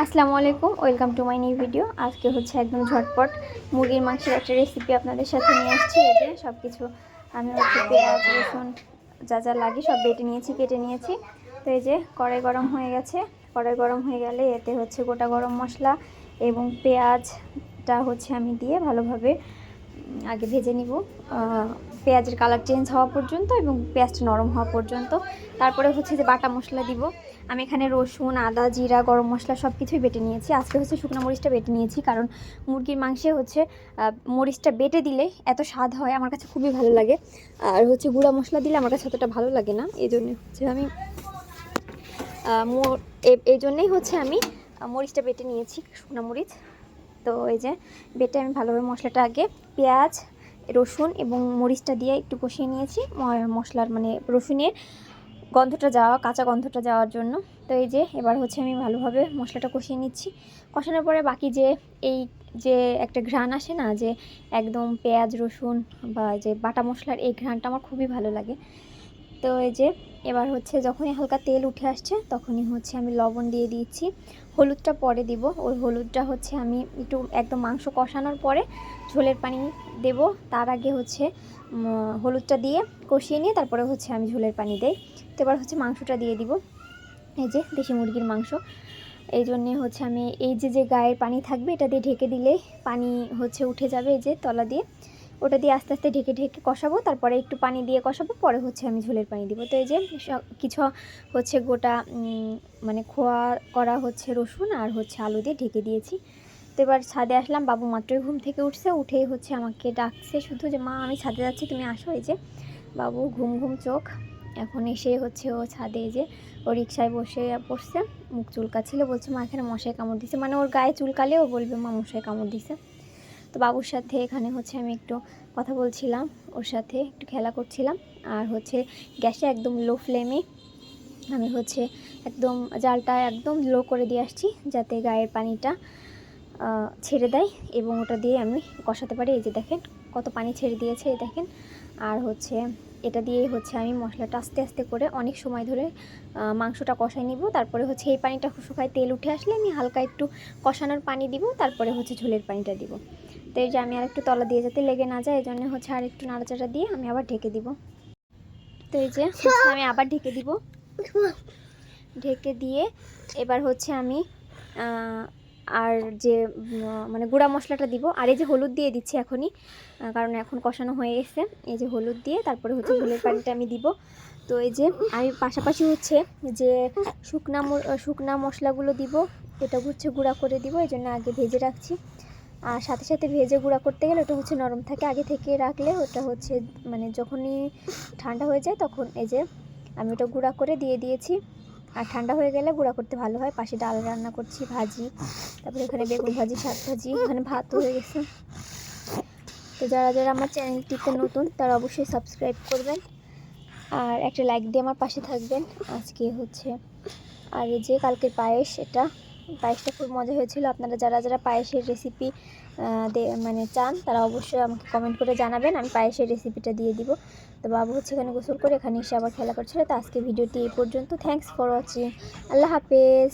আসসালামু আলাইকুম, welcome to my new video. আজকে হচ্ছে একদম ঝটপট মুরগির মাংসের একটা রেসিপি আপনাদের সাথে নিয়ে আসছি। এই যে সব কিছু আমি হচ্ছে পেঁয়াজ রসুন যা যা লাগে সব বেটে নিয়েছি, কেটে নিয়েছি। তো এই যে কড়াই গরম হয়ে গেছে। কড়াই গরম হয়ে গেলে এতে হচ্ছে গোটা গরম মশলা এবং পেঁয়াজটা হচ্ছে আমি দিয়ে ভালোভাবে আগে ভেজে নিব, পেঁয়াজের কালার চেঞ্জ হওয়া পর্যন্ত এবং পেঁয়াজটা নরম হওয়া পর্যন্ত। তারপরে হচ্ছে যে বাটা মশলা দিব। আমি এখানে রসুন, আদা, জিরা, গরম মশলা সব কিছুই বেটে নিয়েছি। আজকে হচ্ছে শুকনো মরিচটা বেটে নিয়েছি, কারণ মুরগির মাংসে হচ্ছে মরিচটা বেটে দিলে এত স্বাদ হয়, আমার কাছে খুবই ভালো লাগে। আর হচ্ছে গুঁড়া মশলা দিলে আমার কাছে অতটা ভালো লাগে না, এই জন্য হচ্ছে আমি এই জন্যেই হচ্ছে আমি মরিচটা বেটে নিয়েছি, শুকনো মরিচ। তো এই যে বেটে আমি ভালোভাবে মশলাটা আগে পেঁয়াজ রসুন এবং মরিচটা দিয়ে একটু কষিয়ে নিয়েছি, মশলার মানে রসুনের গন্ধটা যাওয়া, কাঁচা গন্ধটা যাওয়ার জন্য। তো এই যে এবার হচ্ছে আমি ভালোভাবে মশলাটা কষিয়ে নিচ্ছি। কষানোর পরে বাকি এই যে একটা ঘ্রাণ আসে না, যে একদম পেঁয়াজ রসুন বা যে বাটা মশলার এই ঘ্রাণটা আমার খুবই ভালো লাগে। তো এই যে এবার হচ্ছে যখনই হালকা তেল উঠে আসছে তখনই হচ্ছে আমি লবণ দিয়ে দিচ্ছি। হলুদটা পরে দিব। ওই হলুদটা হচ্ছে আমি একটু একদম মাংস কষানোর পরে ঝোলের পানি দেব। তার আগে হচ্ছে হলুদটা দিয়ে কষিয়ে নিয়ে তারপরে হচ্ছে আমি ঝোলের পানি দেই। তো এবার হচ্ছে মাংসটা দিয়ে দিব। এই যে দেশি মুরগির মাংস, এই জন্যে হচ্ছে আমি এই যে গায়ের পানি থাকবে এটা দিয়ে ঢেকে দিলে পানি হচ্ছে উঠে যাবে, এই যে তলা দিয়ে ওটা দিয়ে আস্তে আস্তে ঢেকে ঢেকে কষাবো। তারপরে একটু পানি দিয়ে কষাবো, পরে হচ্ছে আমি ঝোলের পানি দিব। তো এই যে কিছু হচ্ছে গোটা মানে খোয়া করা হচ্ছে রসুন আর হচ্ছে আলু দিয়ে ঢেকে দিয়েছি। তো এবার ছাদে আসলাম, বাবু মাত্রই ঘুম থেকে উঠছে, উঠেই হচ্ছে আমাকে ডাকছে শুধু যে মা আমি ছাদে যাচ্ছি, তুমি আসো। এই যে বাবু ঘুম ঘুম চোখ, এখন এসে হচ্ছে ও ছাদে যে ও রিক্সায় বসে পড়ছে, মুখ চুলকাচ্ছিল, বলছে মা এখানে মশায় কামড় দিছে, মানে ওর গায়ে চুলকালে ও বলবে মা মশায় কামড় দিছে। তো বাবুর সাথে এখানে হচ্ছে আমি একটু কথা বলছিলাম, ওর সাথে একটু খেলা করছিলাম। আর হচ্ছে গ্যাসে একদম লো ফ্লেমে আমি হচ্ছে একদম জালটা একদম লো করে দিয়ে আসছি, যাতে গায়ের পানিটা ছেড়ে দেয় এবং ওটা দিয়ে আমি কষাতে পারি। এই যে দেখেন কত পানি ছেড়ে দিয়েছে, এই দেখেন। আর হচ্ছে এটা দিয়েই হচ্ছে আমি মশলাটা আস্তে আস্তে করে অনেক সময় ধরে মাংসটা কষাই নিব। তারপরে হচ্ছে এই পানিটা শুকায় তেল উঠে আসলে আমি হালকা একটু কষানোর পানি দিব, তারপরে হচ্ছে ঝোলের পানিটা দিব। তো এই যে আমি আর একটু তলা দিয়ে যাতে লেগে না যায়, এই জন্য হচ্ছে আর একটু নাড়াচাড়া দিয়ে আমি আবার ঢেকে দিব। তো এই যে আমি আবার ঢেকে দিব। ঢেকে দিয়ে এবার হচ্ছে আমি আর যে মানে গুঁড়া মশলাটা দিব, আর এই যে হলুদ দিয়ে দিচ্ছি এখনই, কারণ এখন কষানো হয়ে গেছে। এই যে হলুদ দিয়ে তারপরে হচ্ছে ঝোলের পানিটা আমি দিব। তো এই যে আমি পাশাপাশি হচ্ছে যে শুকনা মশলাগুলো দিব, এটা হচ্ছে গুঁড়া করে দিব, এই জন্য আগে ভেজে রাখছি। আর সাথে সাথে ভেজে গুঁড়া করতে গেলে ওটা হচ্ছে নরম থাকে, আগে থেকে রাখলে ওটা হচ্ছে মানে যখনই ঠান্ডা হয়ে যায় তখন এই যে আমি ওটা গুঁড়া করে দিয়ে দিয়েছি। আর ঠান্ডা হয়ে গেলে গুঁড়া করতে ভালো হয়। পাশে ডাল রান্না করছি, ভাজি, তারপরে এখানে বেগুন ভাজি, শাক ভাজি, এখানে ভাত হয়ে গেছে। তো যারা যারা আমার চ্যানেলটিতে নতুন তারা অবশ্যই সাবস্ক্রাইব করবেন আর একটা লাইক দিয়ে আমার পাশে থাকবেন। আজকে হচ্ছে আর এই যে কালকের পায়েস, পায়েসটা খুব মজা হয়েছিল। আপনারা যারা যারা পায়েসের রেসিপি মানে চান তারা অবশ্যই আমাকে কমেন্ট করে জানাবেন, আমি পায়েসের রেসিপিটা দিয়ে দিব। তো বাবু হচ্ছে এখানে গোসল করে এখানে এসে আবার খেলা করছিল। তো আজকে ভিডিওটি এই পর্যন্ত। Thanks for watching. আল্লাহ হাফেজ।